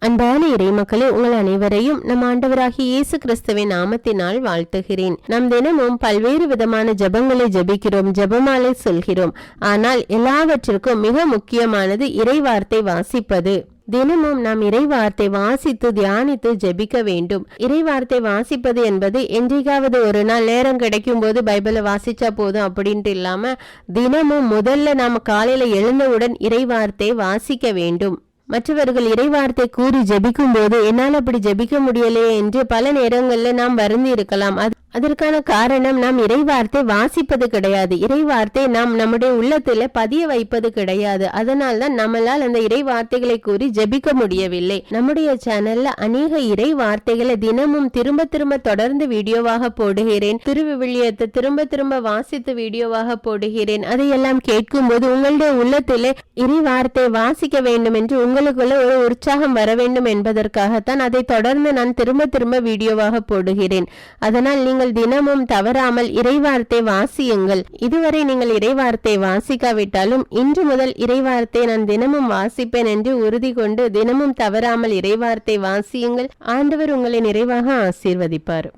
அன்பான இறைமக்களே, உங்கள் அனைவரையும் நம் ஆண்டவராகிய இயேசு கிறிஸ்துவின் நாமத்தினால் வாழ்த்துகிறேன். நாம் தினமும் பல்வேறு விதமான ஜெபங்களை ஜெபிக்கிறோம், ஜெபமாலை சொல்கிறோம். ஆனால் எல்லாவற்றிற்கும் மிக முக்கியமானது இறைவார்த்தை வாசிப்பது. தினமும் நாம் இறைவார்த்தை வாசித்து தியானித்து ஜெபிக்க வேண்டும். இறைவார்த்தை வாசிப்பது என்பது என்றைக்காவது ஒரு நாள் நேரம் கிடைக்கும் போது பைபிளை வாசிச்சா போதும் அப்படின்ட்டு இல்லாம, தினமும் முதல்ல நாம காலையில எழுந்தவுடன் இறைவார்த்தை வாசிக்க வேண்டும். மற்றவர்கள் இறைவார்த்தை கூறி ஜெபிக்கும் போது என்னால் அப்படி ஜெபிக்க முடியலையே என்று பல நேரங்களில் நாம் வருந்தி இருக்கலாம். அதற்கான காரணம் நாம் இறைவார்த்தை வாசிப்பது கிடையாது. இறைவார்த்தை நாம் நம்முடைய உள்ளத்துல பதிய வைப்பது கிடையாது. அதனால் தான் நம்மளால் அந்த இறைவார்த்தைகளை கூறி ஜெபிக்க முடியவில்லை. நம்முடைய சேனல்ல அநேக இறைவார்த்தைகளை தினமும் திரும்ப திரும்ப தொடர்ந்து வீடியோவாக போடுகிறேன். திருவிவிலியத்தை திரும்ப திரும்ப வாசித்து வீடியோவாக போடுகிறேன். அதையெல்லாம் கேட்கும் போது உங்களுடைய உள்ளத்திலே இறைவார்த்தை வாசிக்க வேண்டும் என்று உங்களுக்குள்ள ஒரு உற்சாகம் வர வேண்டும் என்பதற்காகத்தான் அதை தொடர்ந்து நான் திரும்ப திரும்ப வீடியோவாக போடுகிறேன். அதனால் நீங்கள் தினமும் தவறாமல் இறைவார்த்தை வாசியுங்கள். இதுவரை நீங்கள் இறைவார்த்தை வாசிக்காவிட்டாலும் இன்று முதல் இறைவார்த்தை நான் தினமும் வாசிப்பேன் என்று உறுதி கொண்டு தினமும் தவறாமல் இறைவார்த்தை வாசியுங்கள். ஆண்டவர் உங்களை நிறைவாக ஆசீர்வதிப்பார்.